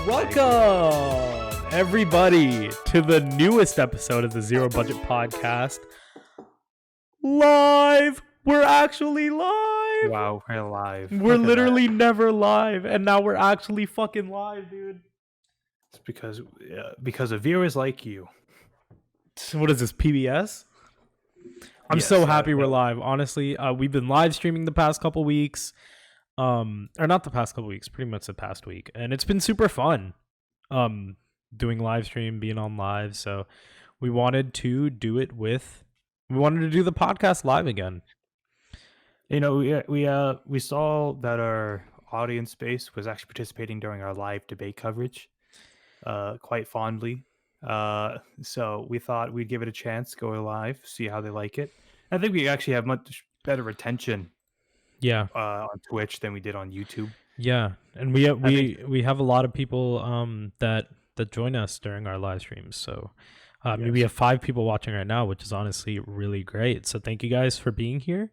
Welcome, everybody, to the newest episode of the Zero Budget Podcast. Live! We're actually live! Wow, we're live. We're literally never live, and now we're actually fucking live, dude. It's because of viewers like you. What is this, PBS? I'm so happy we're live. Honestly, we've been live streaming the past couple weeks. Or not the past couple weeks, pretty much the past week. And it's been super fun. Doing live stream, being on live. So we wanted to do the podcast live again. You know, we saw that our audience base was actually participating during our live debate coverage quite fondly. So we thought we'd give it a chance, go live, see how they like it. I think we actually have much better retention on Twitch than we did on YouTube. Yeah, and we have a lot of people that join us during our live streams. So yes. We have 5 people watching right now, which is honestly really great. So thank you guys for being here.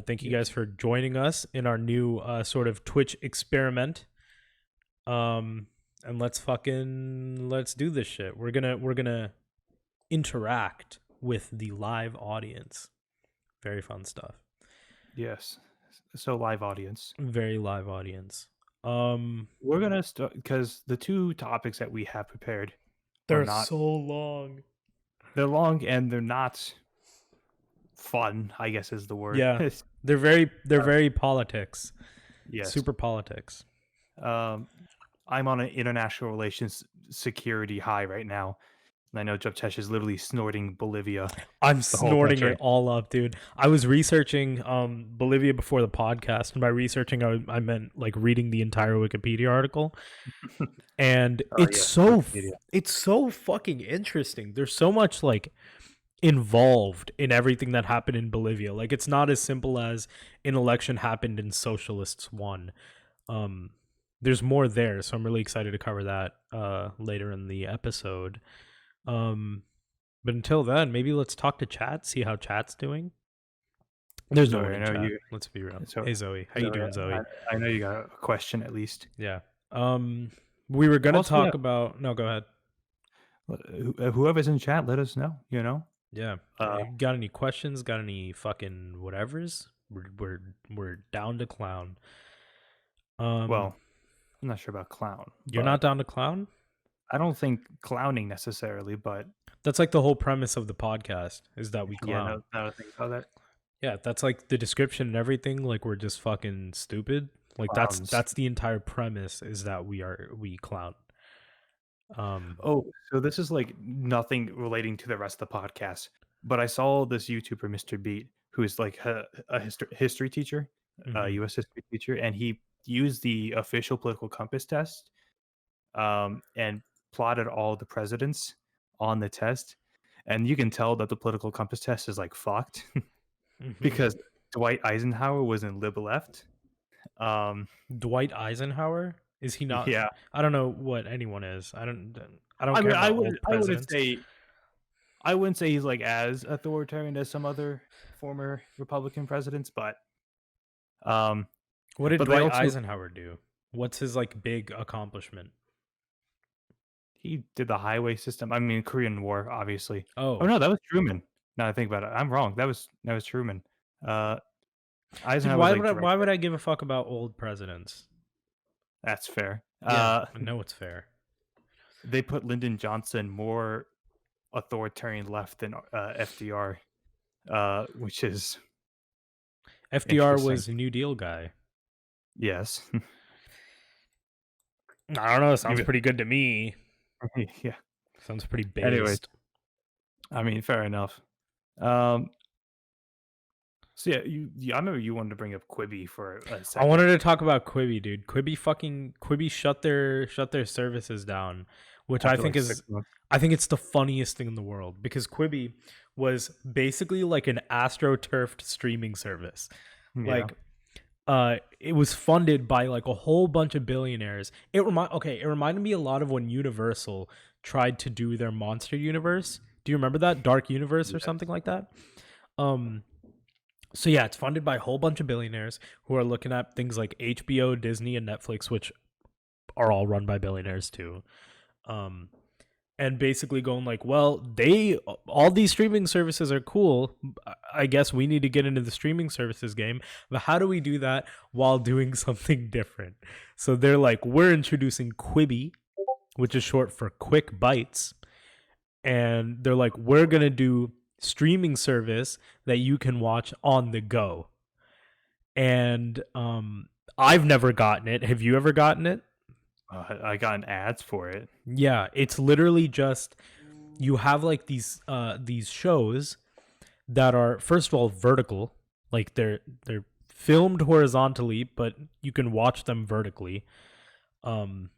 Thank you guys for joining us in our new sort of Twitch experiment. And let's do this shit. We're gonna interact with the live audience. Very fun stuff. Yes. So live audience. Very live audience. We're gonna start because the 2 topics that we have prepared, they're so long. They're long and they're not fun, I guess is the word. Yeah. they're very politics. Yes. Super politics. I'm on an international relations security high right now. And I know Juptej is literally snorting Bolivia. I'm snorting it all up, dude. I was researching Bolivia before the podcast, and by researching, I meant like reading the entire Wikipedia article. And it's so fucking interesting. There's so much like involved in everything that happened in Bolivia. Like it's not as simple as an election happened and socialists won. There's more there, so I'm really excited to cover that later in the episode. But until then, maybe let's talk to chat, see how chat's doing. There's no way. Let's be real. Hey Zoe, how you doing, Zoe? I know you got a question at least. Yeah. We were gonna talk about. No, go ahead. Whoever's in chat, let us know. You know. Yeah. Got any questions? Got any fucking whatevers? We're down to clown. Well, I'm not sure about clown. You're not down to clown? I don't think clowning necessarily, but that's like the whole premise of the podcast is that we clown. Yeah, no, think about that. Yeah, that's like the description and everything. Like we're just fucking stupid. Like Clowns. That's the entire premise is that we clown. So this is like nothing relating to the rest of the podcast, but I saw this YouTuber, Mr. Beat, who is like a history teacher, U.S. history teacher, and he used the official political compass test, and plotted all the presidents on the test, and you can tell that the political compass test is like fucked because Dwight Eisenhower was in lib left. Dwight Eisenhower, is he not? Yeah, I don't know what anyone is. I don't care I about old presidents. I wouldn't say he's like as authoritarian as some other former Republican presidents, but what did Dwight Eisenhower do? What's his like big accomplishment? He did the highway system. I mean, Korean War, obviously. Oh no, that was Truman. Now I think about it, I'm wrong. That was Truman. Eisenhower. Dude, why would I give a fuck about old presidents? That's fair. Yeah, I know it's fair. They put Lyndon Johnson more authoritarian left than FDR, which is FDR was a New Deal guy. Yes. I don't know. Sounds pretty good to me. Yeah, sounds pretty based. Anyways, I mean, fair enough. So yeah, I remember you wanted to bring up Quibi for a second. I wanted to talk about Quibi, dude. Quibi shut their services down, which I think it's the funniest thing in the world because Quibi was basically like an astroturfed streaming service. Yeah. Like it was funded by like a whole bunch of billionaires. It reminded me a lot of when Universal tried to do their Monster Universe. Do you remember that Dark Universe or something like that? So yeah, it's funded by a whole bunch of billionaires who are looking at things like HBO, Disney, and Netflix, which are all run by billionaires too. And basically going like, well, all these streaming services are cool. I guess we need to get into the streaming services game. But how do we do that while doing something different? So they're like, we're introducing Quibi, which is short for Quick Bites. And they're like, we're going to do streaming service that you can watch on the go. And I've never gotten it. Have you ever gotten it? I got ads for it. Yeah, it's literally just you have like these shows that are, first of all, vertical, like they're filmed horizontally, but you can watch them vertically. And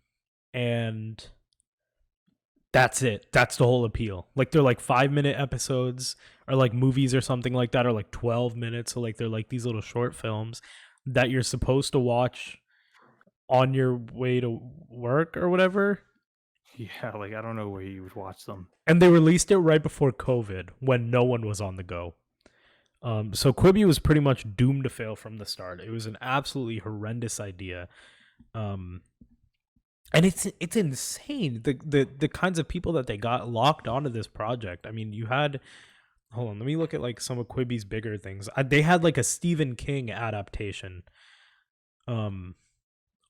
that's it. That's the whole appeal. Like they're like 5-minute episodes, or like movies or something like that, or like 12 minutes. So like they're like these little short films that you're supposed to watch on your way to work or whatever. Yeah, like I don't know where you would watch them. And they released it right before COVID when no one was on the go. So Quibi was pretty much doomed to fail from the start. It was an absolutely horrendous idea. And it's insane the kinds of people that they got locked onto this project. I mean, you had, hold on, let me look at like some of Quibi's bigger things. They had like a Stephen King adaptation.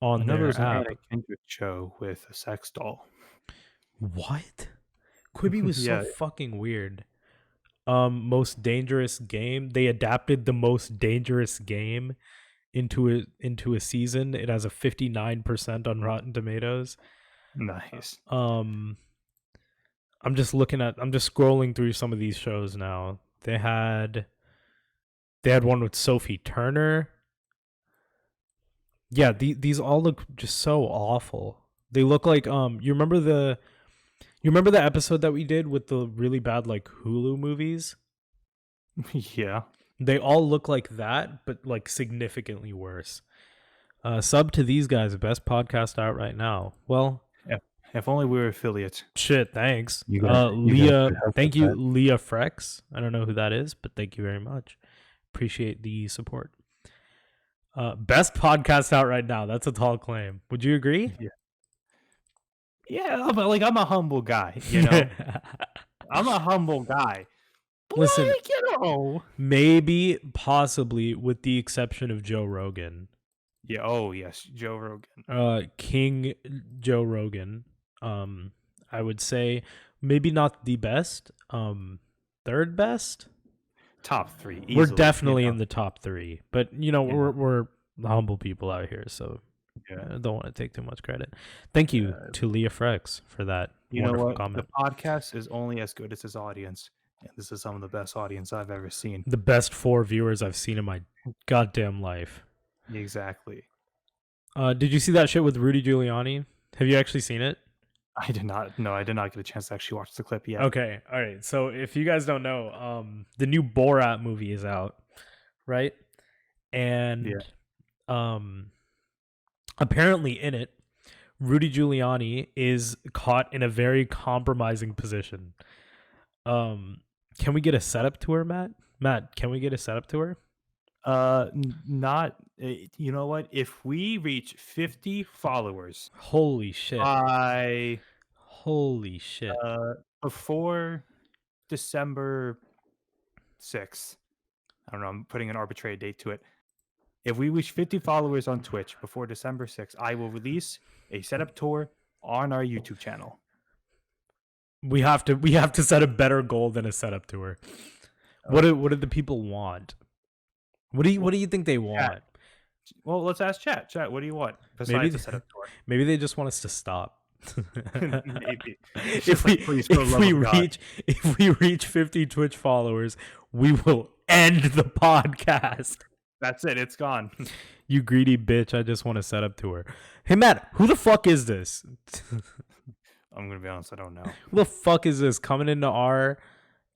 On their app. A Kindred show with a sex doll. What? Quibi was so fucking weird. Most Dangerous Game. They adapted the Most Dangerous Game into a season. It has a 59% on Rotten Tomatoes. Nice. I'm just scrolling through some of these shows now. They had one with Sophie Turner. Yeah, these all look just so awful. They look like you remember the episode that we did with the really bad like Hulu movies? Yeah. They all look like that, but like significantly worse. Sub to these guys, the best podcast out right now. Well, if only we were affiliates. Shit, thanks. Leah, thank you, Leah Frex. I don't know who that is, but thank you very much. Appreciate the support. Best podcast out right now. That's a tall claim. Would you agree? Yeah, but like I'm a humble guy, you know. I'm a humble guy. But listen, like, you know, maybe, possibly, with the exception of Joe Rogan. Yeah. Oh yes, Joe Rogan. King Joe Rogan. I would say maybe not the best. Third best. Top 3. Easily, we're definitely in the top 3, but you know we're humble people out here, so I don't want to take too much credit. Thank you to Leah Frex for that. You know what? Comment. The podcast is only as good as its audience, and this is some of the best audience I've ever seen. The best 4 viewers I've seen in my goddamn life. Exactly. Did you see that shit with Rudy Giuliani? Have you actually seen it? I did not. No, I did not get a chance to actually watch the clip yet. Okay, all right. So if you guys don't know, the new Borat movie is out, right? And apparently in it, Rudy Giuliani is caught in a very compromising position. Can we get a setup tour, Matt? Matt, can we get a setup tour? Not. You know what? If we reach 50 followers, holy shit! Holy shit! Before December 6th, I don't know. I'm putting an arbitrary date to it. If we reach 50 followers on Twitch before December 6th, I will release a setup tour on our YouTube channel. We have to set a better goal than a setup tour. What do the people want? What do you think they want? Chat. Well, let's ask chat. Chat, what do you want besides the setup tour? Maybe they just want us to stop. Maybe. If we reach 50 Twitch followers, we will end the podcast. That's it. It's gone. You greedy bitch. I just want a setup tour. Hey, Matt, who the fuck is this? I'm going to be honest. I don't know. Who the fuck is this coming into our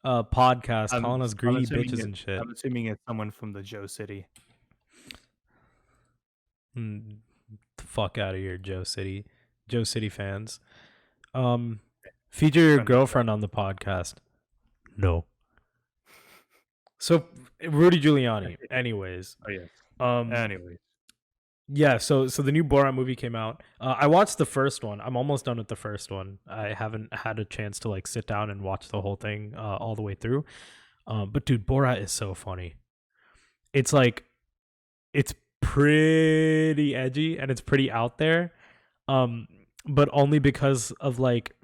podcast calling us greedy bitches and shit? I'm assuming it's someone from the Joe City. The fuck out of here, Joe City. Joe City fans. Feature your girlfriend on the podcast. No. So Rudy Giuliani. Anyways. Oh yes. Anyways. Yeah, so the new Borat movie came out. I watched the first one. I'm almost done with the first one. I haven't had a chance to like sit down and watch the whole thing all the way through. But dude, Borat is so funny. It's like it's pretty edgy and it's pretty out there. Um, but only because of like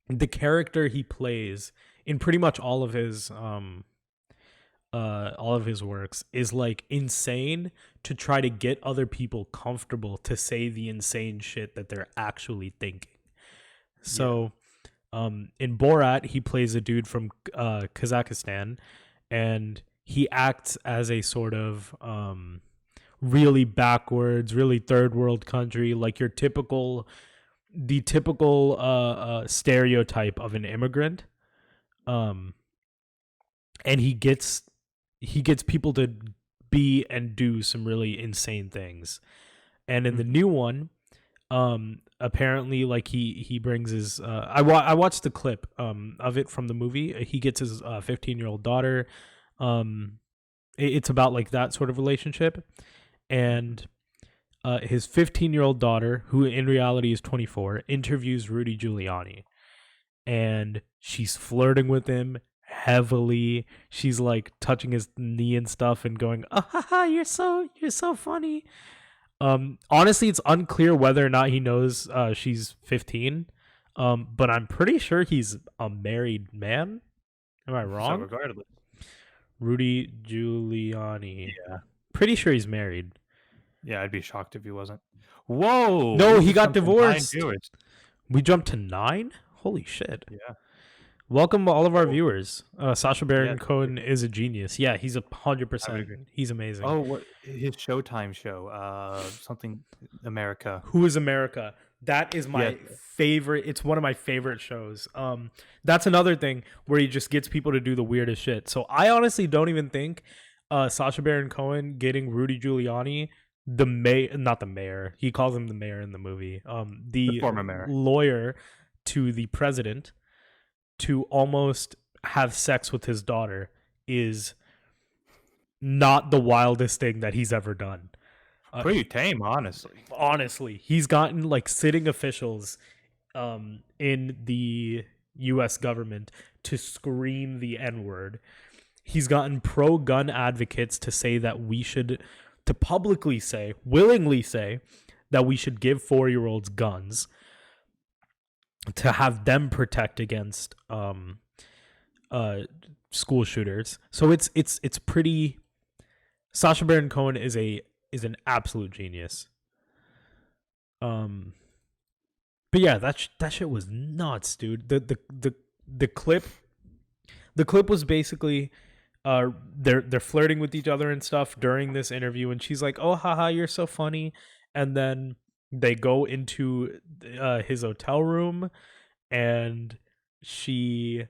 the character he plays in pretty much all of his works is like insane to try to get other people comfortable to say the insane shit that they're actually thinking. So in Borat, he plays a dude from Kazakhstan, and he acts as a sort of really backwards, really third world country, like the typical stereotype of an immigrant. Um, and he gets people to be and do some really insane things. And in the new one, apparently like he brings his I watched the clip of it from the movie. He gets his 15-year-old daughter. It's about like that sort of relationship, and his 15-year-old daughter, who in reality is 24, interviews Rudy Giuliani, and she's flirting with him heavily. She's like touching his knee and stuff and going, "Oh, haha, you're so funny." Honestly, it's unclear whether or not he knows she's 15. But I'm pretty sure he's a married man. Am I wrong? So regardless, Rudy Giuliani. yeah, Pretty sure he's married. yeah, I'd be shocked if he wasn't. Whoa! No, he got divorced. Viewers. We jumped to 9? Holy shit. Yeah. Welcome all of our viewers. Sacha Baron Cohen is a genius. Yeah, he's 100%. He's amazing. Oh, what his Showtime show? Something America. Who is America? That is my favorite. It's one of my favorite shows. That's another thing where he just gets people to do the weirdest shit. So I honestly don't even think Sacha Baron Cohen getting Rudy Giuliani, not the mayor. He calls him the mayor in the movie. The former mayor, lawyer to the president, to almost have sex with his daughter is not the wildest thing that he's ever done. Pretty tame, honestly. Honestly, he's gotten like sitting officials in the US government to scream the N-word. He's gotten pro-gun advocates to say that to publicly say, willingly say, that we should give 4-year-olds guns to have them protect against school shooters. So it's pretty. Sacha Baron Cohen is an absolute genius. But yeah, that shit was nuts, dude. The clip was basically they're flirting with each other and stuff during this interview, and she's like, "Oh, haha, you're so funny," and then they go into his hotel room, and she's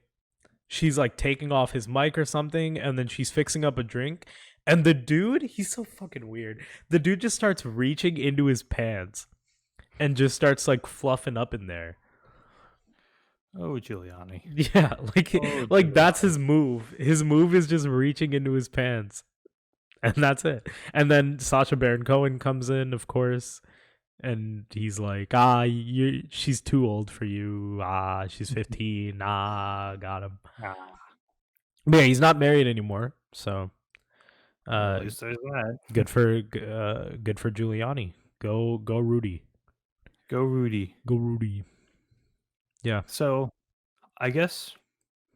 like taking off his mic or something, and then she's fixing up a drink, and the dude, he's so fucking weird. The dude just starts reaching into his pants and just starts like fluffing up in there. Oh, Giuliani. Yeah, like that's his move. His move is just reaching into his pants. And that's it. And then Sacha Baron Cohen comes in, of course, and he's like, she's too old for you. She's 15. Got him. But yeah, he's not married anymore, so at least there's that. Good for Giuliani. Go Rudy. Go Rudy. Go Rudy. Yeah. So, I guess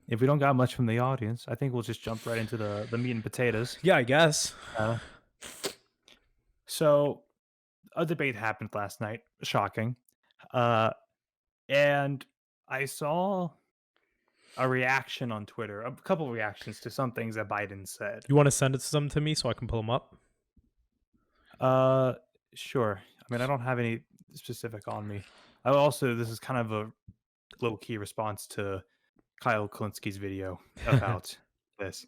if we don't got much from the audience, I think we'll just jump right into the meat and potatoes. Yeah, I guess. So, a debate happened last night. Shocking. And I saw a reaction on Twitter, a couple of reactions to some things that Biden said. You want to send some to me so I can pull them up? Sure. I mean, I don't have any specific on me. This is kind of a low-key response to Kyle Klinsky's video about this.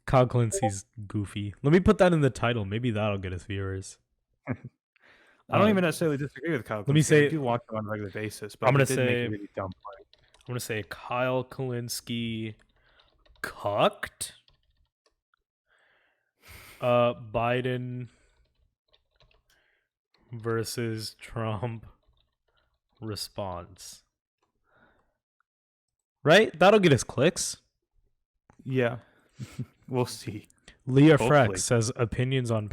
Kyle Klinsky's goofy. Let me put that in the title. Maybe that'll get us viewers. I don't even necessarily disagree with Kyle Klinsky. Let me say, I do watch him on a regular basis, but I'm gonna say say, make a really dumb point. I'm gonna say Kyle Klinsky cucked Biden versus Trump response. Right? That'll get us clicks. Yeah. We'll see. Leah Freck says opinions on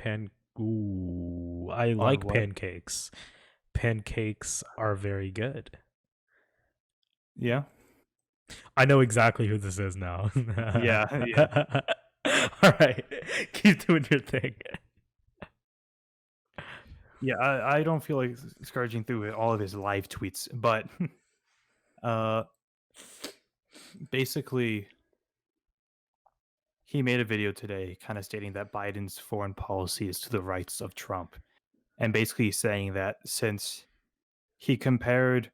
Ooh, I like pancakes. Pancakes are very good. Yeah. I know exactly who this is now. Yeah. All right. Keep doing your thing. Yeah, I don't feel like scourging through all of his live tweets, but basically he made a video today kind of stating that Biden's foreign policy is to the rights of Trump, and basically saying that since he compared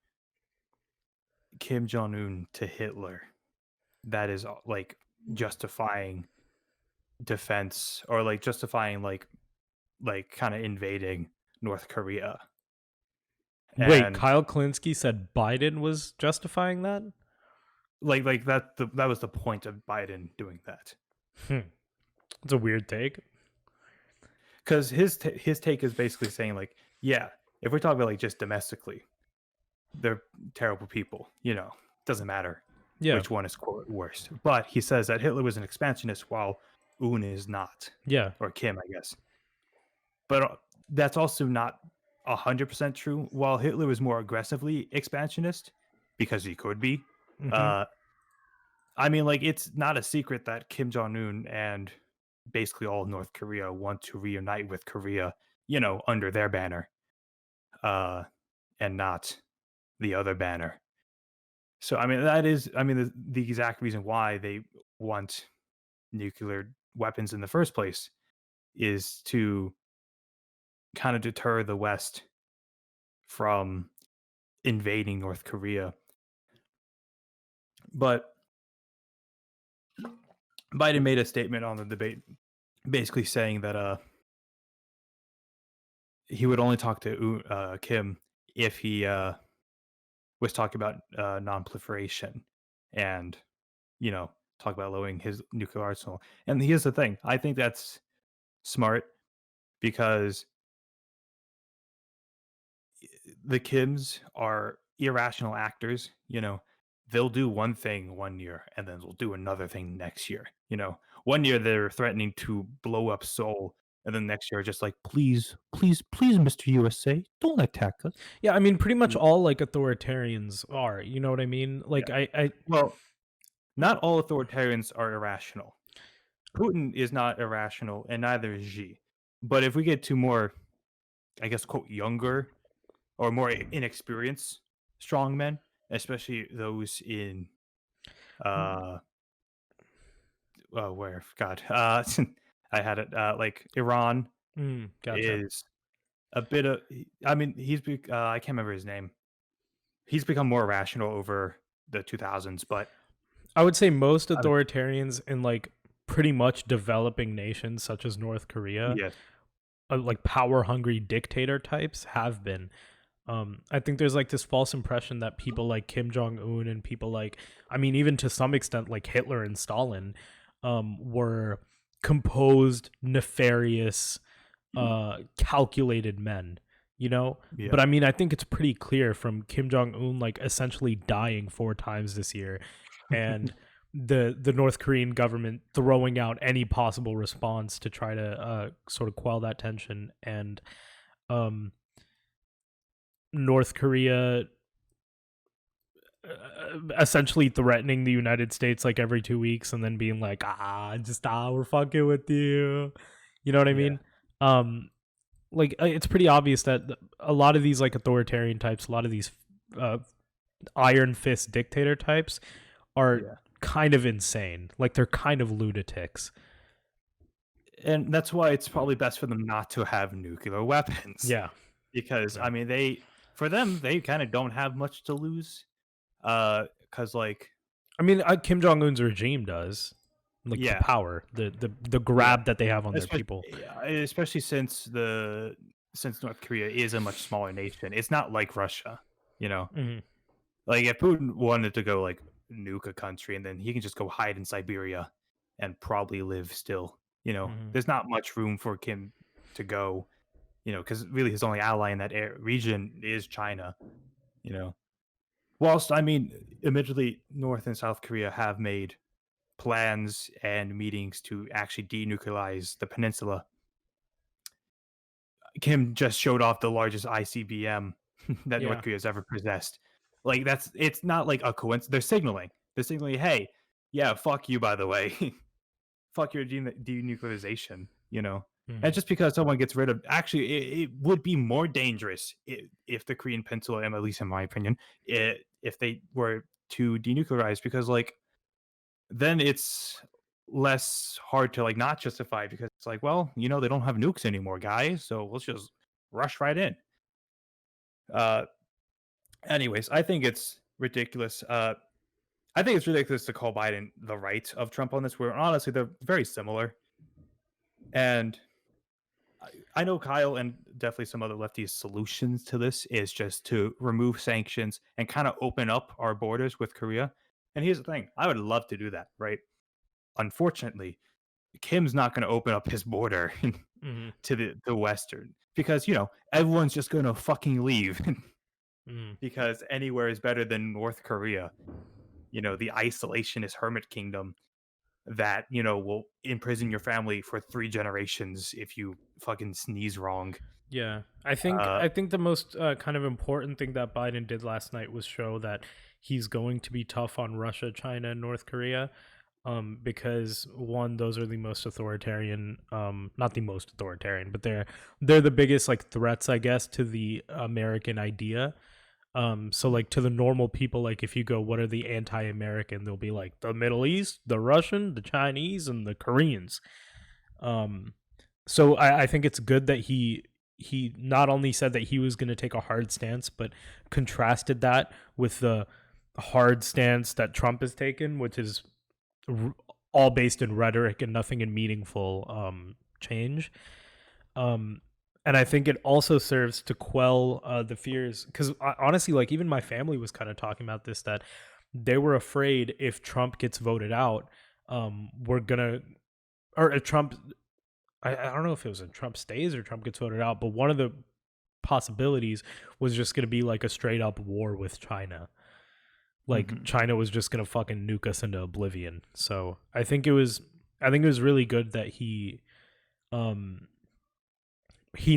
Kim Jong-un to Hitler, that is like justifying defense, or like justifying like kind of invading North Korea. Wait, Kyle Klinsky said Biden was justifying that? Like that was the point of Biden doing that. It's a weird take. Because his take is basically saying like, yeah, if we're talking about like just domestically, they're terrible people. Doesn't matter which one is quote worse. But he says that Hitler was an expansionist while Un is not. Yeah. Or Kim, I guess. But that's also not 100% true. While Hitler was more aggressively expansionist, because he could be, I mean, like, it's not a secret that Kim Jong-un and basically all of North Korea want to reunite with Korea, under their banner, and not the other banner. So, I mean, that is, the exact reason why they want nuclear weapons in the first place is to kind of deter the West from invading North Korea. But Biden made a statement on the debate basically saying that he would only talk to Kim if he was talking about non-proliferation and, talk about lowering his nuclear arsenal. And here's the thing. I think that's smart because the Kims are irrational actors. They'll do one thing one year and then they'll do another thing next year. 1 year they're threatening to blow up Seoul, and then next year just like, please, please, please, Mr. USA, don't attack us. Yeah, I mean, pretty much all like authoritarians are. You know what I mean? Like, yeah. Well, not all authoritarians are irrational. Putin is not irrational, and neither is Xi. But if we get to more, I guess, quote, younger or more inexperienced strongmen, especially those in where God I had it like Iran gotcha. is a bit of, I mean, I can't remember his name. He's become more rational over the 2000s, but I would say most authoritarians in like pretty much developing nations such as North Korea, like power hungry dictator types have been. I think there's like this false impression that people like Kim Jong-un and people like, I mean, even to some extent like Hitler and Stalin were composed, nefarious, calculated men, But I mean, I think it's pretty clear from Kim Jong-un like essentially dying 4 times this year and the North Korean government throwing out any possible response to try to sort of quell that tension, and North Korea essentially threatening the United States like every 2 weeks and then being like, we're fucking with you. You know what I mean? Like, it's pretty obvious that a lot of these like authoritarian types, a lot of these iron fist dictator types are kind of insane. Like, they're kind of lunatics. And that's why it's probably best for them not to have nuclear weapons. Yeah. Because, I mean, they kind of don't have much to lose. Because, like... I mean, Kim Jong-un's regime does. Like, the power, the grab that they have on their people. Especially since North Korea is a much smaller nation. It's not like Russia, Mm-hmm. Like, if Putin wanted to go, like, nuke a country, and then he can just go hide in Siberia and probably live still, There's not much room for Kim to go because really his only ally in that region is China. Whilst admittedly, North and South Korea have made plans and meetings to actually denuclearize the peninsula. Kim just showed off the largest ICBM that North Yeah. Korea has ever possessed. Like it's not like a coincidence. They're signaling. Hey, yeah, fuck you. By the way, fuck your denuclearization. And just because someone gets rid of, actually, it would be more dangerous if the Korean Peninsula, at least in my opinion, if they were to denuclearize, because then it's less hard to not justify, because it's like, well, they don't have nukes anymore, guys, so let's just rush right in. Uh, Anyways, I think it's ridiculous. I think it's ridiculous to call Biden the right of Trump on this, where honestly they're very similar. And I know Kyle and definitely some other lefties' solutions to this is just to remove sanctions and kind of open up our borders with Korea. And here's the thing, I would love to do that, right? Unfortunately, Kim's not going to open up his border Mm-hmm. to the Western, because, everyone's just going to fucking leave because anywhere is better than North Korea. The isolationist hermit kingdom that, will imprison your family for 3 generations if you fucking sneeze wrong. Yeah, I think the most kind of important thing that Biden did last night was show that he's going to be tough on Russia, China, and North Korea, because one, those are the most authoritarian, not the most authoritarian, but they're the biggest threats, I guess, to the American idea. So to the normal people, if you go, what are the anti-American? They'll be like the Middle East, the Russian, the Chinese, and the Koreans. So I think it's good that he not only said that he was going to take a hard stance, but contrasted that with the hard stance that Trump has taken, which is all based in rhetoric and nothing in meaningful change. And I think it also serves to quell the fears, because honestly, even my family was kind of talking about this, that they were afraid if Trump gets voted out, we're gonna, or if Trump, I don't know if it was if Trump stays or Trump gets voted out, but one of the possibilities was just gonna be a straight up war with China. China was just gonna fucking nuke us into oblivion. So I think it was really good that he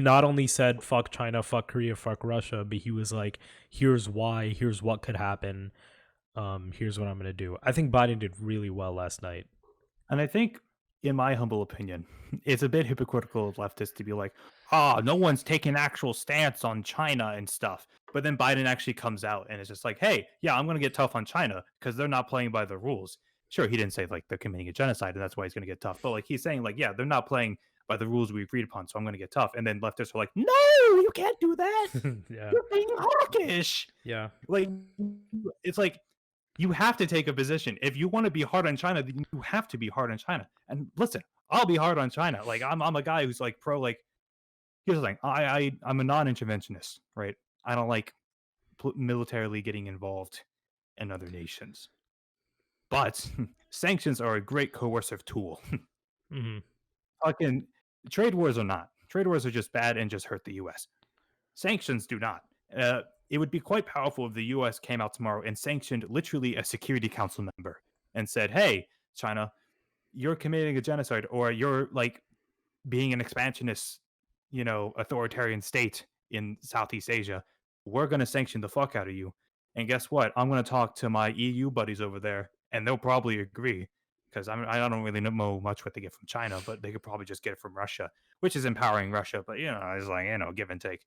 not only said fuck China, fuck Korea, fuck Russia, but he was like, here's why, here's what could happen, here's what I'm gonna do. I think Biden did really well last night. And I think, in my humble opinion, it's a bit hypocritical of leftists to be like, no one's taking actual stance on China and stuff. But then Biden actually comes out and is just like, hey, yeah, I'm going to get tough on China because they're not playing by the rules. Sure, he didn't say they're committing a genocide and that's why he's going to get tough. But he's saying yeah, they're not playing by the rules we agreed upon, so I'm going to get tough. And then leftists are like, no, you can't do that. Yeah. You're being hawkish. Yeah. It's like, you have to take a position. If you want to be hard on China, then you have to be hard on China. And listen, I'll be hard on China. I'm a guy who's pro. Here's the thing. I'm a non-interventionist, right? I don't like militarily getting involved in other nations. But sanctions are a great coercive tool. Fucking trade wars are not. Trade wars are just bad and just hurt the U.S. Sanctions do not. It would be quite powerful if the U.S. came out tomorrow and sanctioned literally a Security Council member and said, hey, China, you're committing a genocide, or you're being an expansionist, authoritarian state in Southeast Asia. We're going to sanction the fuck out of you. And guess what? I'm going to talk to my EU buddies over there, and they'll probably agree, because I don't really know much what they get from China, but they could probably just get it from Russia, which is empowering Russia. But, it's give and take.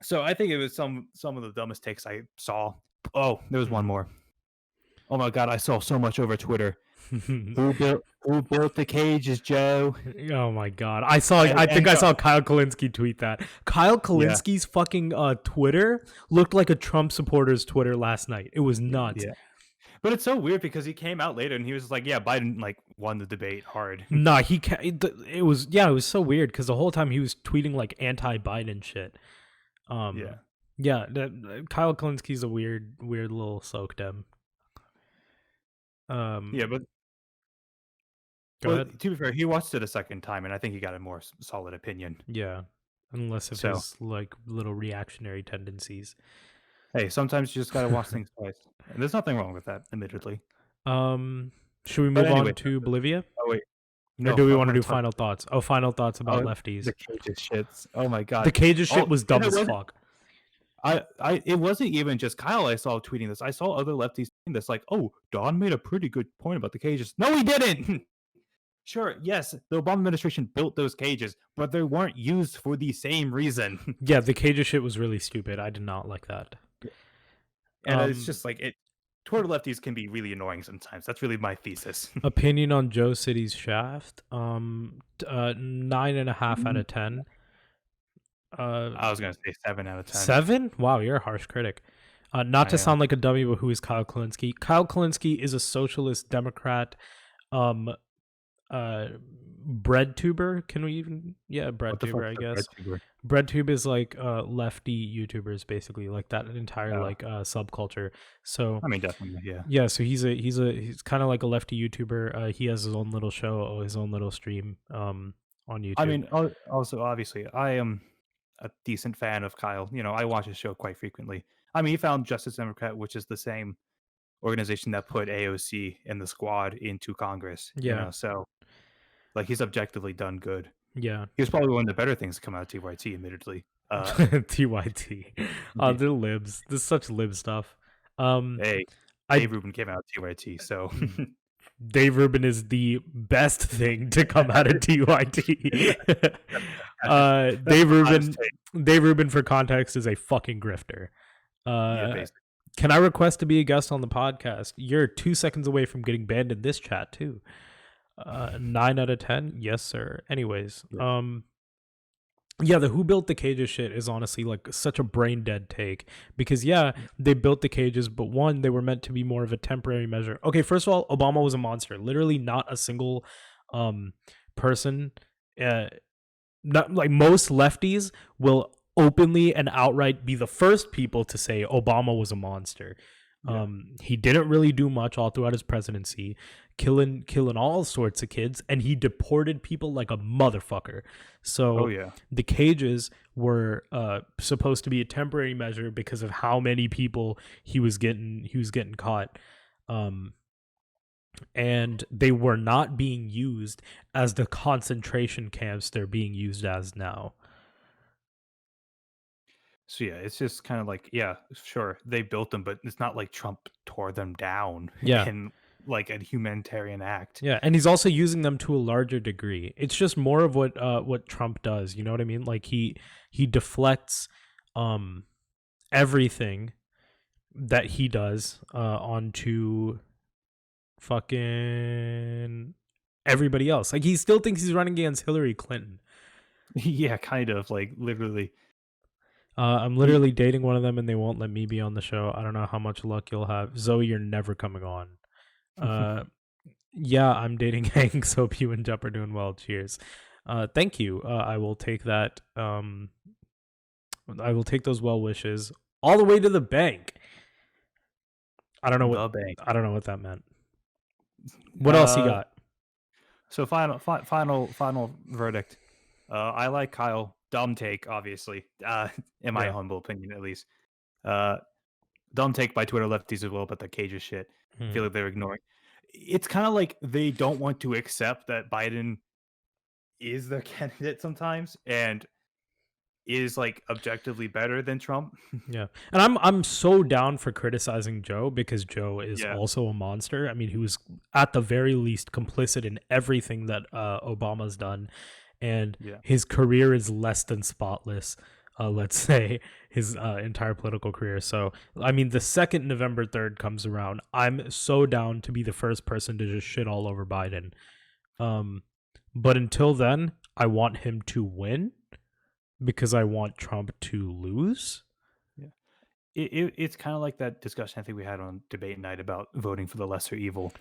So I think it was some of the dumbest takes I saw. Oh, there was one more. Oh my god, I saw so much over Twitter. Who built the cages, Joe? Oh my god, I saw Kyle Kalinske tweet that. Kyle Kalinski's fucking Twitter looked like a Trump supporter's Twitter last night. It was nuts. Yeah. But it's so weird because he came out later and he was like, "Yeah, Biden won the debate hard." Nah, it was so weird because the whole time he was tweeting anti-Biden shit. Yeah. Kyle Kalinski's a weird little soak dem. Yeah, but Go ahead. To be fair, he watched it a second time, and I think he got a more solid opinion. Yeah, unless of his like little reactionary tendencies. Hey, sometimes you just gotta watch things twice, and there's nothing wrong with that, admittedly. Should we move on to Bolivia? Oh wait, or do we want to do final thoughts? Oh, final thoughts about lefties. The cages shits. Oh my god, the cages shit was dumb as fuck. It wasn't even just Kyle I saw tweeting this. I saw other lefties tweeting this, like, oh, Don made a pretty good point about the cages. No, he didn't. Sure, yes, the Obama administration built those cages, but they weren't used for the same reason. Yeah, the cages shit was really stupid. I did not like that. And it's just like Twitter lefties can be really annoying sometimes. That's really my thesis. Opinion on Joe City's Shaft? 9.5 out of 10. I was gonna say 7 out of 10. 7? Wow, you're a harsh critic. Not to sound like a dummy, but who is Kyle Kulinski? Kyle Kulinski is a socialist Democrat. Bread tuber. Can we even? Yeah, bread tuber. I guess. Bread tube is like lefty YouTubers, basically, like that entire like subculture. So I mean, definitely, yeah. Yeah, so he's kind of like a lefty YouTuber. He has his own little show, his own little stream on YouTube. I mean, also obviously, I am a decent fan of Kyle. You know, I watch his show quite frequently. I mean, he found Justice Democrat, which is the same organization that put AOC and the Squad into Congress. Yeah. You know, so like he's objectively done good. Yeah. He was probably one of the better things to come out of TYT, admittedly. TYT. They're libs. This is such lib stuff. Hey, Dave Rubin came out of TYT, so Dave Rubin is the best thing to come out of TYT. Dave Rubin, for context, is a fucking grifter. Can I request to be a guest on the podcast? You're 2 seconds away from getting banned in this chat too. 9 out of 10, yes sir. Anyways, yeah, the who built the cages shit is honestly like such a brain dead take, because they built the cages, but one, they were meant to be more of a temporary measure. Okay, first of all, Obama was a monster. Literally not a single person, not like most lefties will openly and outright be the first people to say Obama was a monster. He didn't really do much all throughout his presidency, killing all sorts of kids, and he deported people like a motherfucker. So the cages were supposed to be a temporary measure because of how many people he was getting caught. And they were not being used as the concentration camps they're being used as now. So yeah, it's just kind of like, yeah, sure, they built them, but it's not like Trump tore them down in like a humanitarian act. Yeah, and he's also using them to a larger degree. It's just more of what Trump does, you know what I mean? Like he deflects everything that he does onto fucking everybody else. Like he still thinks he's running against Hillary Clinton. Yeah, kind of, like literally. I'm literally dating one of them and they won't let me be on the show. I don't know how much luck you'll have. Zoe, you're never coming on. Yeah, I'm dating Hank, so hope you and Jup are doing well. Cheers. Thank you. I will take that. I will take those well wishes all the way to the bank. I don't know what that meant. What else you got? So final verdict. I like Kyle. Dumb take, obviously. In my humble opinion, at least. Dumb take by Twitter lefties as well, but the cages shit. I feel like they're ignoring. It's kind of like they don't want to accept that Biden is their candidate sometimes, and is like objectively better than Trump. Yeah, and I'm so down for criticizing Joe, because Joe is also a monster. I mean, he was at the very least complicit in everything that Obama's done, and his career is less than spotless. Let's say his entire political career. So, I mean, the second November 3rd comes around, I'm so down to be the first person to just shit all over Biden. But until then, I want him to win, because I want Trump to lose. Yeah, it's kind of like that discussion I think we had on debate night about voting for the lesser evil.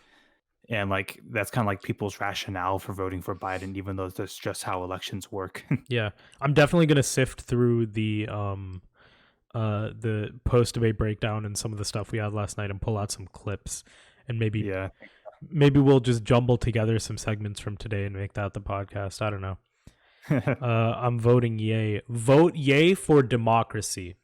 And like that's kind of like people's rationale for voting for Biden, even though that's just how elections work. Yeah, I'm definitely gonna sift through the post debate breakdown and some of the stuff we had last night and pull out some clips and maybe Maybe we'll just jumble together some segments from today and make that the podcast. I don't know. I'm voting yay. Vote yay for democracy.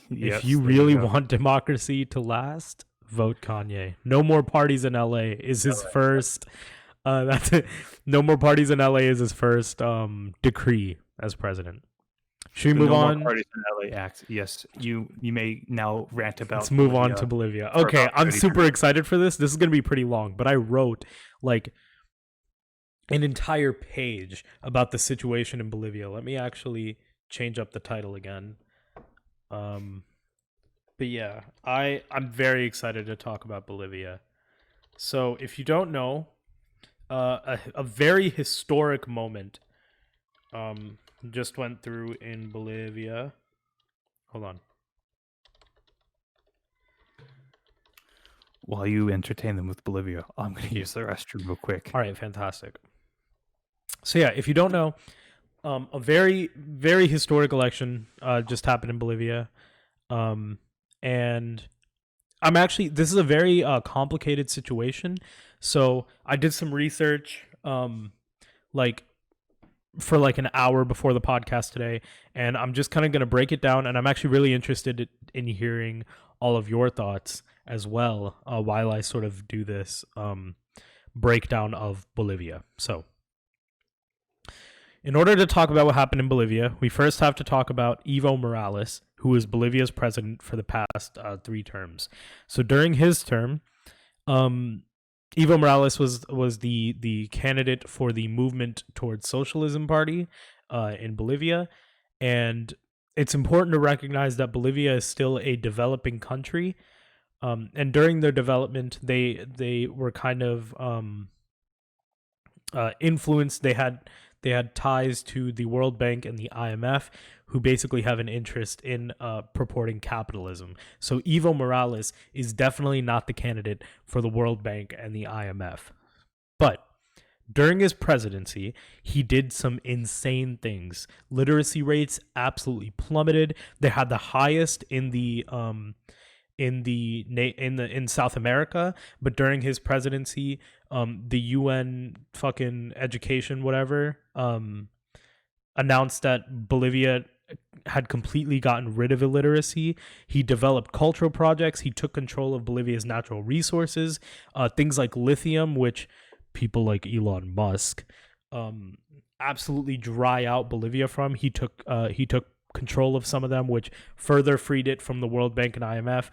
Yes, if you really want democracy to last, vote Kanye. No more parties in LA is his first. That's it. No more parties in LA is his first decree as president. Should we move on? More parties in LA Act. Yes, you may now rant about. Let's move on to Bolivia. Okay, I'm super excited for this. This is gonna be pretty long, but I wrote like an entire page about the situation in Bolivia. Let me actually change up the title again. But yeah, I'm very excited to talk about Bolivia. So if you don't know, a very historic moment just went through in Bolivia. Hold on. While you entertain them with Bolivia, I'm going to use the restroom real quick. All right, fantastic. So yeah, if you don't know, a very, very historic election just happened in Bolivia. And this is a very complicated situation. So I did some research for an hour before the podcast today, and I'm just kind of going to break it down, and I'm actually really interested in hearing all of your thoughts as well while I sort of do this breakdown of Bolivia. So in order to talk about what happened in Bolivia, we first have to talk about Evo Morales, who was Bolivia's president for the past 3 terms. So during his term, Evo Morales was the candidate for the Movement Towards Socialism Party in Bolivia, and it's important to recognize that Bolivia is still a developing country, and during their development, they were kind of influenced. They had ties to the World Bank and the IMF, who basically have an interest in purporting capitalism. So Evo Morales is definitely not the candidate for the World Bank and the IMF. But during his presidency, he did some insane things. Literacy rates absolutely plummeted. They had the highest in South America, but during his presidency, the UN fucking education whatever announced that Bolivia had completely gotten rid of illiteracy. He developed cultural projects. He took control of Bolivia's natural resources, things like lithium, which people like Elon Musk absolutely dry out Bolivia from. He took control of some of them, which further freed it from the World Bank and IMF.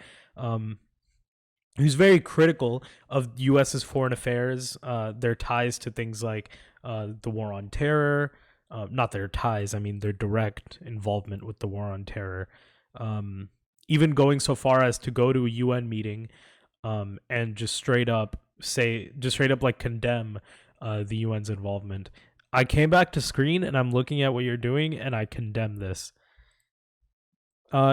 He was very critical of U.S.'s foreign affairs, their ties to things like the war on terror. Not their ties, I mean their direct involvement with the war on terror. Even going so far as to go to a UN meeting and just straight up condemn the UN's involvement. I came back to screen and I'm looking at what you're doing and I condemn this.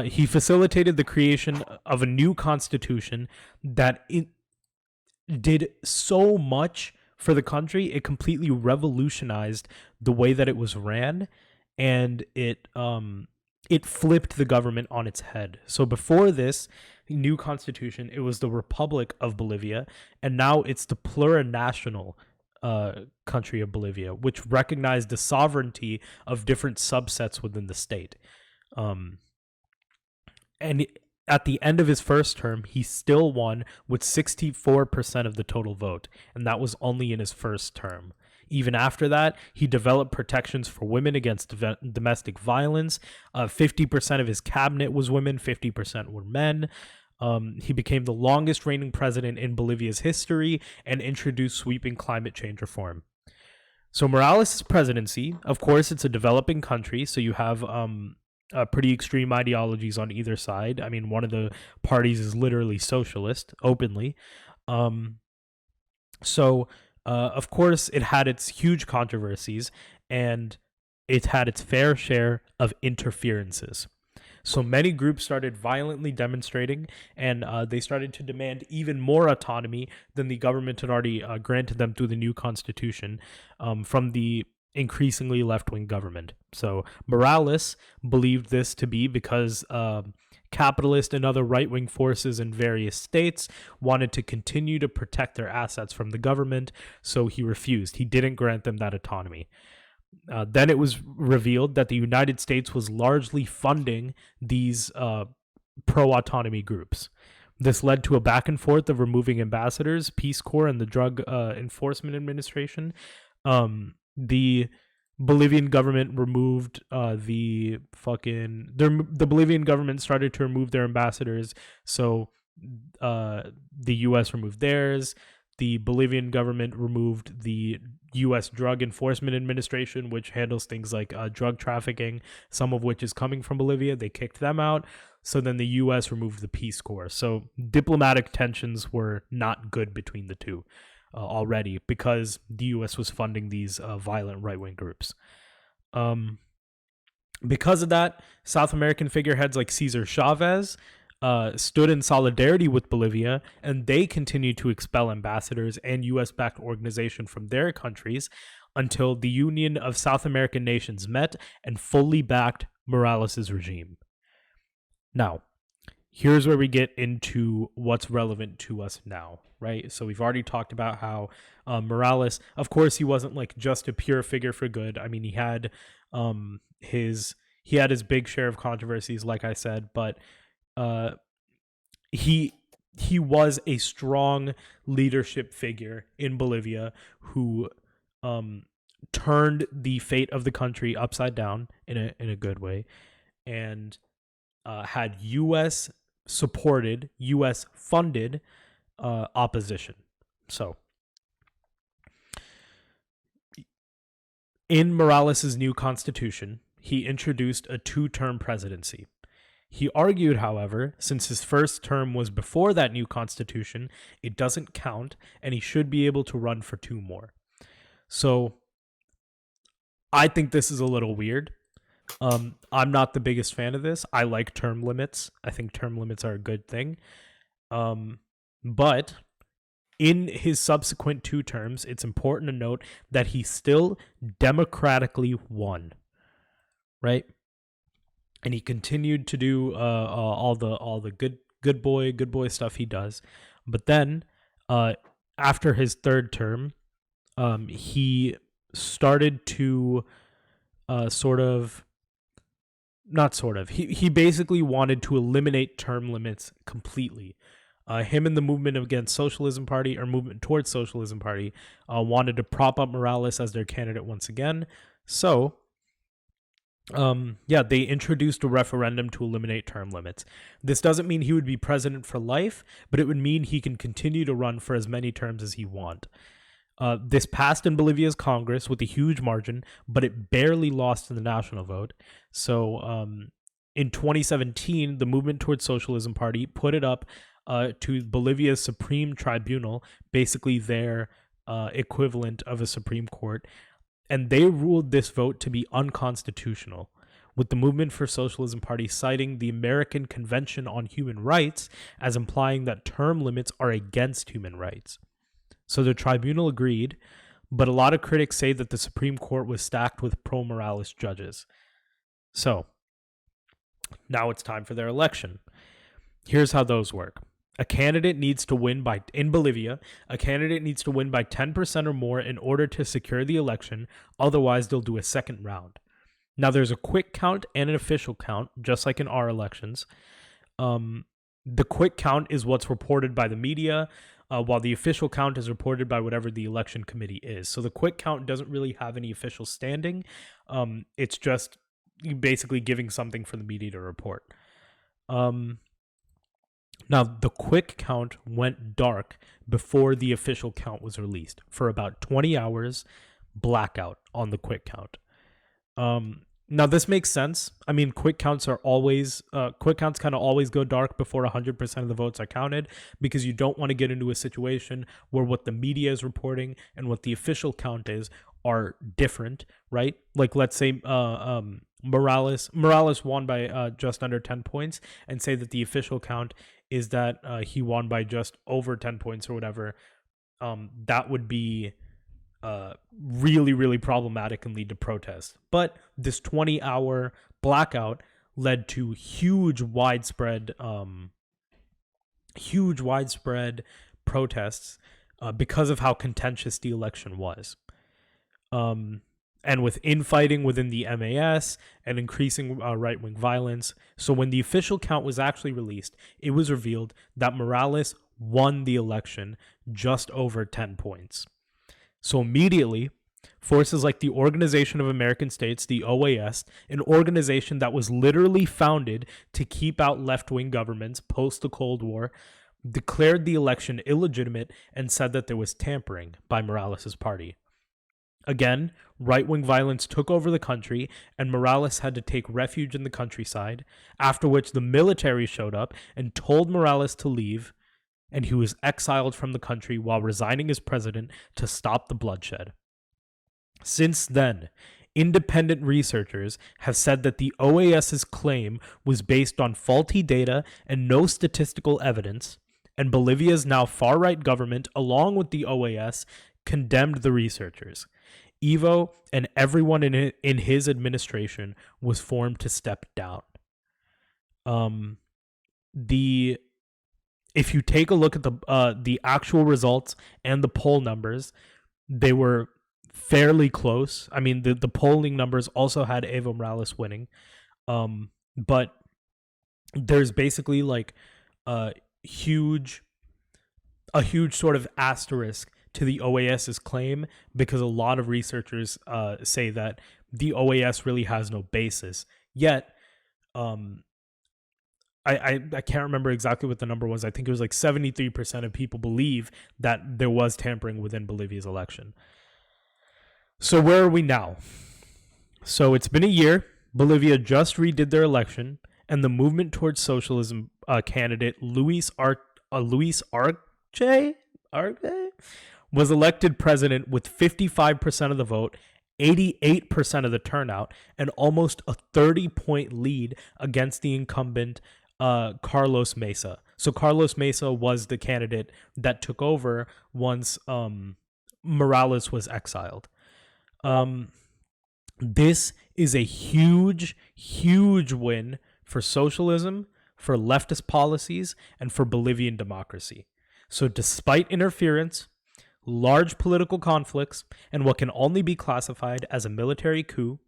He facilitated the creation of a new constitution that did so much for the country. It completely revolutionized the way that it was ran, and it flipped the government on its head. So before this new constitution, it was the Republic of Bolivia, and now it's the plurinational country of Bolivia, which recognized the sovereignty of different subsets within the state. And at the end of his first term, he still won with 64% of the total vote, and that was only in his first term. Even after that, he developed protections for women against domestic violence. 50% of his cabinet was women, 50% were men. He became the longest reigning president in Bolivia's history and introduced sweeping climate change reform. So Morales' presidency, of course, it's a developing country, so you have pretty extreme ideologies on either side. I mean, one of the parties is literally socialist, openly. Of course, it had its huge controversies, and it had its fair share of interferences. So many groups started violently demonstrating, and they started to demand even more autonomy than the government had already granted them through the new constitution from the increasingly left-wing government. So Morales believed this to be because capitalist and other right-wing forces in various states wanted to continue to protect their assets from the government, so he refused. He didn't grant them that autonomy. Then it was revealed that the United States was largely funding these pro-autonomy groups. This led to a back and forth of removing ambassadors, Peace Corps, and the Drug Enforcement Administration. The Bolivian government removed the Bolivian government started to remove their ambassadors, so the U.S. removed theirs. The Bolivian government removed the U.S. Drug Enforcement Administration, which handles things like drug trafficking, some of which is coming from Bolivia. They kicked them out. So then the U.S. removed the Peace Corps. So diplomatic tensions were not good between the two already, because the U.S. was funding these violent right-wing groups. Because of that, South American figureheads like Cesar Chavez stood in solidarity with Bolivia, and they continued to expel ambassadors and U.S.-backed organizations from their countries until the Union of South American Nations met and fully backed Morales' regime. Now, here's where we get into what's relevant to us now, right? So we've already talked about how Morales, of course, he wasn't like just a pure figure for good. I mean, he had his big share of controversies, like I said, but he was a strong leadership figure in Bolivia who turned the fate of the country upside down in a good way, and had U.S. supported, U.S. funded opposition. So in Morales' new constitution, he introduced a 2-term presidency. He argued, however, since his first term was before that new constitution, it doesn't count, and he should be able to run for 2 more. So I think this is a little weird. I'm not the biggest fan of this. I like term limits. I think term limits are a good thing. But in his subsequent 2 terms, it's important to note that he still democratically won, right? And he continued to do all the good boy stuff he does. But then, after his 3rd term, he started to he basically wanted to eliminate term limits completely. Him and the movement against Socialism Party, or movement towards Socialism Party, wanted to prop up Morales as their candidate once again. So they introduced a referendum to eliminate term limits. This doesn't mean he would be president for life, but it would mean he can continue to run for as many terms as he wants. This passed in Bolivia's Congress with a huge margin, but it barely lost in the national vote. So in 2017, the Movement Towards Socialism Party put it up to Bolivia's Supreme Tribunal, basically their equivalent of a Supreme Court, and they ruled this vote to be unconstitutional, with the Movement for Socialism Party citing the American Convention on Human Rights as implying that term limits are against human rights. So the tribunal agreed, but a lot of critics say that the Supreme Court was stacked with pro-Morales judges. So now it's time for their election. Here's how those work. A candidate needs to win in Bolivia, a candidate needs to win by 10% or more in order to secure the election. Otherwise, they'll do a second round. Now, there's a quick count and an official count, just like in our elections. The quick count is what's reported by the media, while the official count is reported by whatever the election committee is. So the quick count doesn't really have any official standing. It's just basically giving something for the media to report. Now, the quick count went dark before the official count was released. For about 20 hours, blackout on the quick count. Now, this makes sense. I mean, quick counts kind of always go dark before 100% of the votes are counted, because you don't want to get into a situation where what the media is reporting and what the official count is are different, right? Like, let's say Morales won by just under 10 points, and say that the official count is that he won by just over 10 points or whatever. That would be really, really problematic and lead to protests. But this 20-hour blackout led to huge widespread protests because of how contentious the election was. And with infighting within the MAS and increasing right-wing violence. So when the official count was actually released, it was revealed that Morales won the election just over 10 points. So immediately, forces like the Organization of American States, the OAS, an organization that was literally founded to keep out left-wing governments post the Cold War, declared the election illegitimate and said that there was tampering by Morales' party. Again, right-wing violence took over the country, and Morales had to take refuge in the countryside, after which the military showed up and told Morales to leave, and he was exiled from the country while resigning as president to stop the bloodshed. Since then, independent researchers have said that the OAS's claim was based on faulty data and no statistical evidence, and Bolivia's now far-right government, along with the OAS, condemned the researchers. Evo and everyone in his administration was formed to step down. If you take a look at the actual results and the poll numbers, they were fairly close. I mean, the polling numbers also had Evo Morales winning, but there's basically like a huge sort of asterisk to the OAS's claim, because a lot of researchers say that the OAS really has no basis. Yet, I can't remember exactly what the number was. I think it was like 73% of people believe that there was tampering within Bolivia's election. So where are we now? So it's been a year. Bolivia just redid their election, and the movement towards socialism candidate Luis Arce was elected president with 55% of the vote, 88% of the turnout, and almost a 30-point lead against the incumbent Carlos Mesa. So Carlos Mesa was the candidate that took over once Morales was exiled. This is a huge, huge win for socialism, for leftist policies, and for Bolivian democracy. So despite interference, large political conflicts, and what can only be classified as a military coup,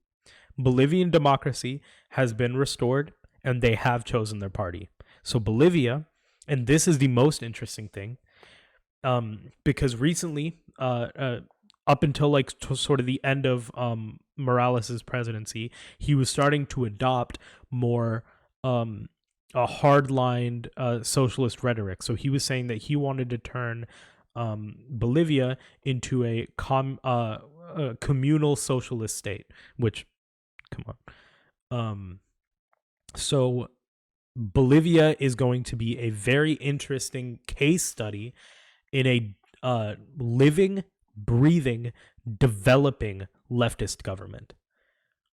Bolivian democracy has been restored, and they have chosen their party. So Bolivia, and this is the most interesting thing, because recently, up until like sort of the end of Morales' presidency, he was starting to adopt more a hardlined socialist rhetoric. So he was saying that he wanted to turn Bolivia into a communal socialist state, which, come on. So Bolivia is going to be a very interesting case study in a living, breathing, developing leftist government.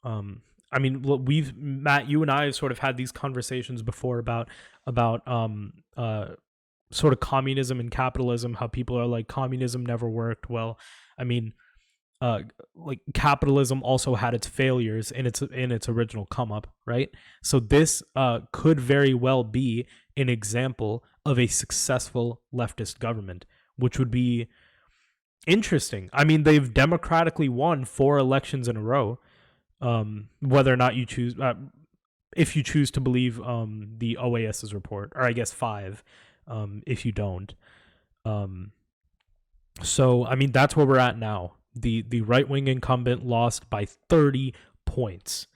I mean, Matt, you and I have sort of had these conversations before about sort of communism and capitalism, how people are like, communism never worked. Well, I mean, like capitalism also had its failures in its original come up, right? So this could very well be an example of a successful leftist government, which would be interesting. I mean, they've democratically won 4 elections in a row. Whether or not you choose, if you choose to believe the OAS's report, or I guess 5, if you don't. So I mean, that's where we're at now. The right-wing incumbent lost by 30 points.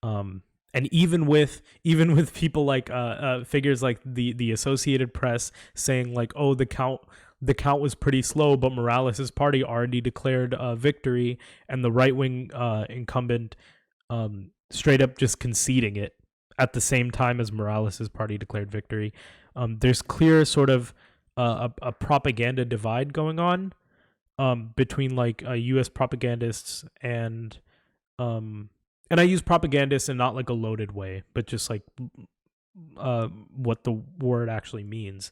And even with people like figures like the Associated Press saying like, oh, the count was pretty slow, but Morales' party already declared victory, and the right-wing incumbent straight up just conceding it at the same time as Morales' party declared victory. There's clear sort of a propaganda divide going on between like U.S. propagandists and I use propagandists in not like a loaded way, but just like what the word actually means.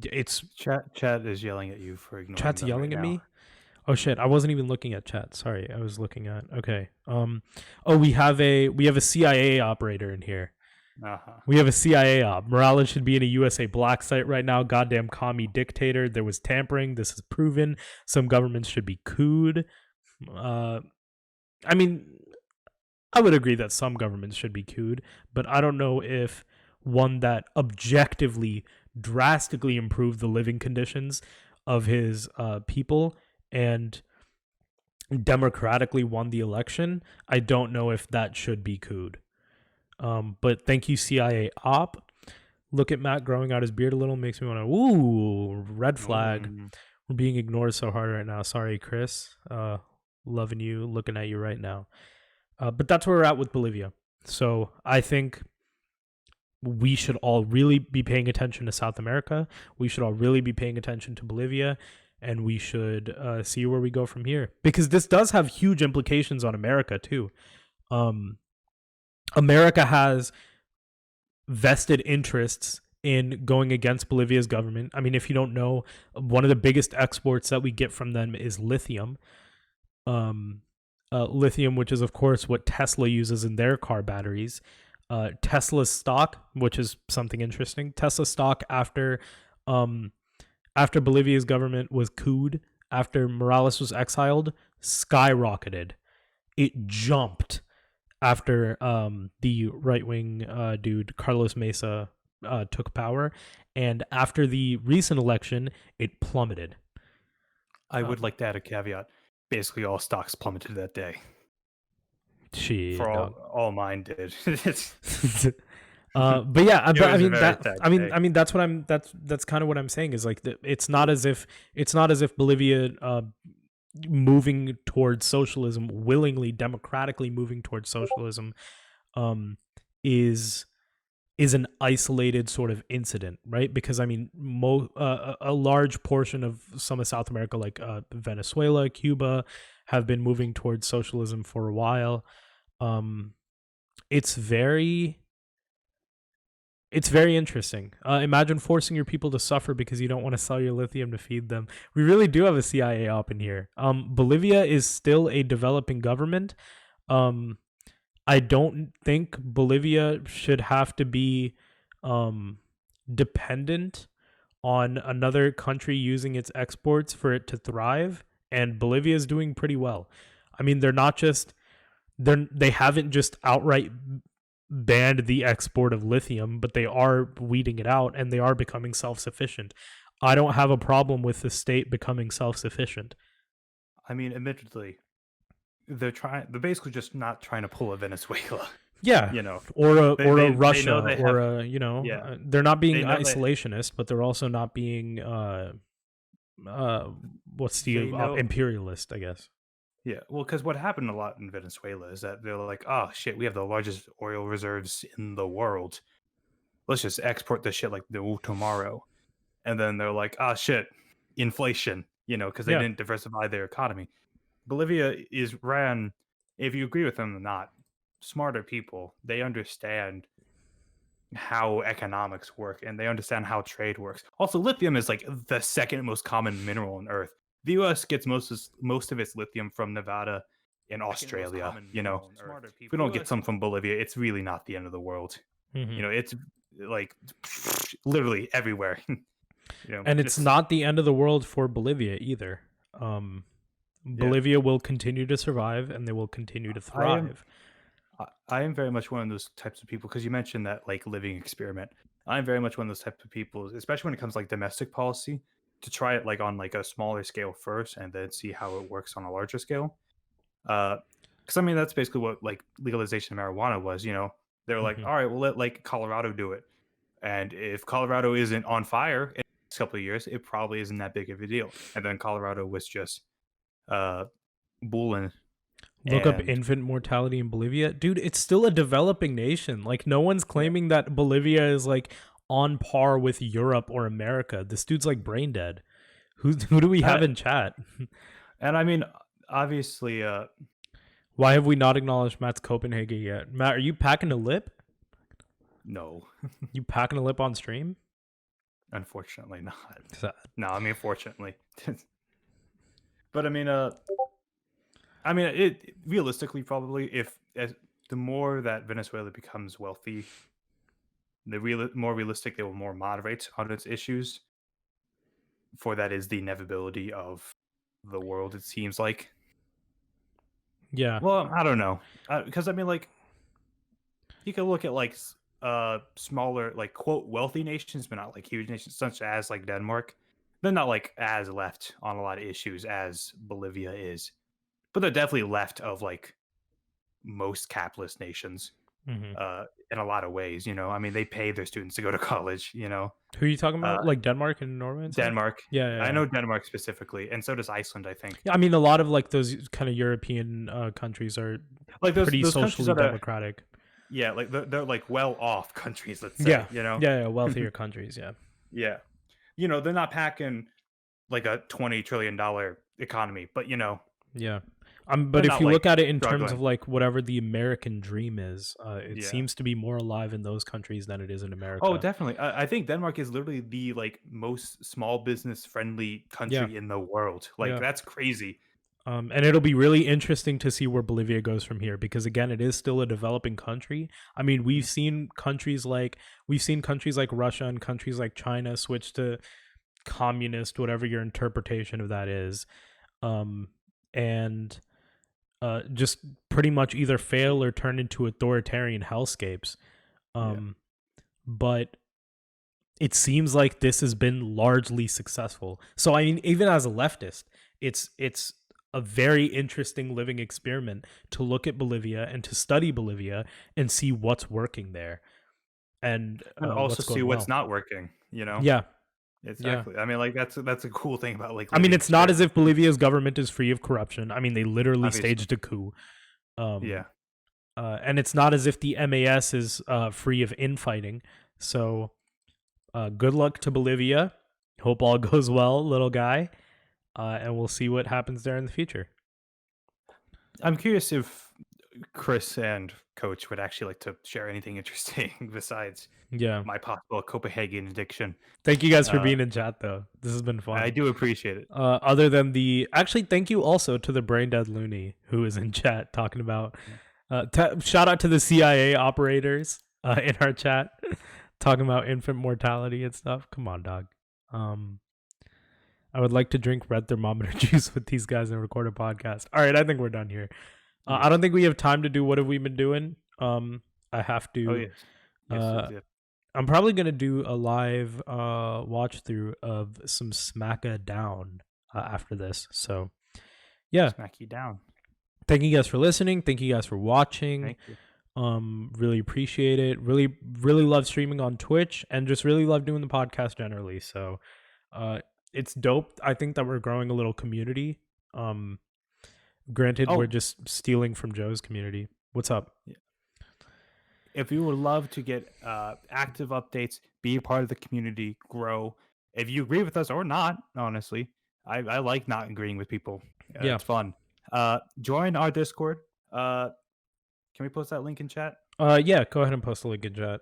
It's chat is yelling at you for ignoring. Chat's yelling at me. Oh shit! I wasn't even looking at chat. Sorry, I was looking at. Okay. Oh, we have a CIA operator in here. We have a CIA op. Morales should be in a USA black site right now. Goddamn commie dictator. There was tampering. This is proven. Some governments should be cooed. I mean, I would agree that some governments should be cooed, but I don't know if one that objectively drastically improved the living conditions of his people and democratically won the election. I don't know if that should be cooed. But thank you, CIA op. Look at Matt growing out his beard a little. Makes me want to, ooh, red flag. We're being ignored so hard right now. Sorry, Chris. Loving you, looking at you right now. But that's where we're at with Bolivia. So I think we should all really be paying attention to South America. We should all really be paying attention to Bolivia. And we should see where we go from here. Because this does have huge implications on America, too. America has vested interests in going against Bolivia's government. I mean, if you don't know, one of the biggest exports that we get from them is lithium. Lithium, which is, of course, what Tesla uses in their car batteries. Tesla's stock, which is something interesting. Tesla stock after Bolivia's government was couped, after Morales was exiled, skyrocketed. It jumped after the right-wing dude Carlos Mesa took power, and after the recent election, it plummeted. I would like to add a caveat. Basically, all stocks plummeted that day. Shit, for all mine did. But yeah, I mean that's kind of what I'm saying is like it's not as if Bolivia moving towards socialism, willingly, democratically moving towards socialism, is an isolated sort of incident, right? Because I mean, a large portion of some of South America, like Venezuela, Cuba, have been moving towards socialism for a while. It's very interesting. Imagine forcing your people to suffer because you don't want to sell your lithium to feed them. We really do have a CIA op in here. Bolivia is still a developing government. I don't think Bolivia should have to be dependent on another country using its exports for it to thrive. And Bolivia is doing pretty well. I mean, they haven't just outright banned the export of lithium, but they are weeding it out and they are becoming self-sufficient. I don't have a problem with the state becoming self-sufficient. I mean, admittedly, they're basically just not trying to pull a Venezuela. Yeah, or a Russia, they're not being isolationist, but they're also not being imperialist, I guess. Yeah, well, because what happened a lot in Venezuela is that they're like, oh shit, we have the largest oil reserves in the world. Let's just export this shit like tomorrow. And then they're like, oh shit, inflation, because they didn't diversify their economy. Bolivia is ran, if you agree with them or not, smarter people. They understand how economics work and they understand how trade works. Also, lithium is like the second most common mineral on Earth. The U.S. gets most of its lithium from Nevada and Australia. If we don't get some from Bolivia, it's really not the end of the world. Mm-hmm. It's like literally everywhere. And it's not the end of the world for Bolivia either. Bolivia will continue to survive and they will continue to thrive. I am very much one of those types of people, because you mentioned that like living experiment. I'm very much one of those types of people, especially when it comes to like domestic policy, to try it like on like a smaller scale first and then see how it works on a larger scale. Because I mean, that's basically what like legalization of marijuana was. They're like, all right, we'll let like Colorado do it. And if Colorado isn't on fire in the next couple of years, it probably isn't that big of a deal. And then Colorado was just bulling. Look up infant mortality in Bolivia. Dude, it's still a developing nation. Like, no one's claiming that Bolivia is like on par with Europe or America. This dude's like brain dead. Who do we have in chat? And I mean, obviously, why have we not acknowledged Matt's Copenhagen yet? Matt, are you packing a lip? No. You packing a lip on stream? Unfortunately not. No, I mean, fortunately. But it realistically probably the more that Venezuela becomes wealthy, the more realistic they will more moderate on its issues. For that is the inevitability of the world. It seems like. Yeah. Well, I don't know, because you can look at smaller, like, quote, wealthy nations, but not like huge nations, such as like Denmark. They're not like as left on a lot of issues as Bolivia is, but they're definitely left of like most capitalist nations. In a lot of ways, they pay their students to go to college. Who are you talking about? Like Denmark and Norway and stuff? Denmark. Yeah. I know Denmark specifically, and so does Iceland, I think. Yeah, I mean, a lot of like those kind of European countries are like pretty socially democratic. Yeah, like they're like well-off countries, let's say. Yeah, wealthier countries. Yeah, they're not packing like a $20 trillion economy, but yeah. But if you look at it in terms of like whatever the American dream is, it seems to be more alive in those countries than it is in America. Oh, definitely. I think Denmark is literally the like most small business friendly country in the world. Like that's crazy. And it'll be really interesting to see where Bolivia goes from here, because again, it is still a developing country. I mean, we've seen countries like Russia and countries like China switch to communist, whatever your interpretation of that is, and just pretty much either fail or turn into authoritarian hellscapes. But it seems like this has been largely successful. So I mean, even as a leftist, it's a very interesting living experiment to look at Bolivia and to study Bolivia and see what's working there, and also see what's not working. Yeah. Exactly. Yeah. I mean, like that's a cool thing about like. I mean, it's not as if Bolivia's government is free of corruption. I mean, they literally staged a coup. And it's not as if the MAS is free of infighting. So, good luck to Bolivia. Hope all goes well, little guy. And we'll see what happens there in the future. I'm curious if Chris and Coach would actually like to share anything interesting besides my possible Copenhagen addiction. Thank you guys for being in chat, though. This has been fun. I do appreciate it. Other than actually, thank you also to the Brain Dead Looney who is in chat talking about. Shout out to the CIA operators in our chat talking about infant mortality and stuff. Come on, dog. I would like to drink red thermometer juice with these guys and record a podcast. All right, I think we're done here. I don't think we have time to do what have we been doing. I have to. Oh, yes. I'm probably gonna do a live watch through of some Smacka Down after this. So, yeah. Smack you down. Thank you guys for listening. Thank you guys for watching. Thank you. Really appreciate it. Really, really love streaming on Twitch, and just really love doing the podcast generally. So, it's dope. I think that we're growing a little community. Granted, we're just stealing from Joe's community. What's up? Yeah. If you would love to get active updates, be a part of the community, grow. If you agree with us or not, honestly, I like not agreeing with people. It's fun. Join our Discord. Can we post that link in chat? Yeah, go ahead and post the link in chat.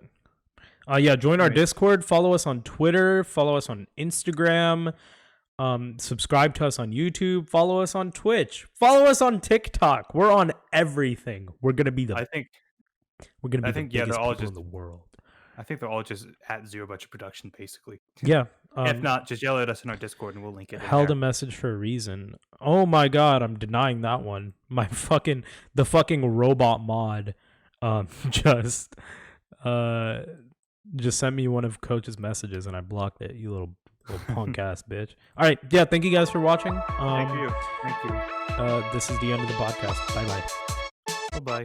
Join our Discord. Follow us on Twitter. Follow us on Instagram. Subscribe to us on YouTube. Follow us on Twitch. Follow us on TikTok. We're on everything. We're gonna be the. We're gonna be the biggest people in the world. I think they're all just at Zero Budget Production, basically. Yeah. If not, just yell at us in our Discord and we'll link it. Held a message for a reason. Oh my god, I'm denying that one. The fucking robot mod, just sent me one of Coach's messages and I blocked it. You little punk ass bitch. All right, yeah. Thank you guys for watching. Thank you. This is the end of the podcast. Bye bye. Bye bye.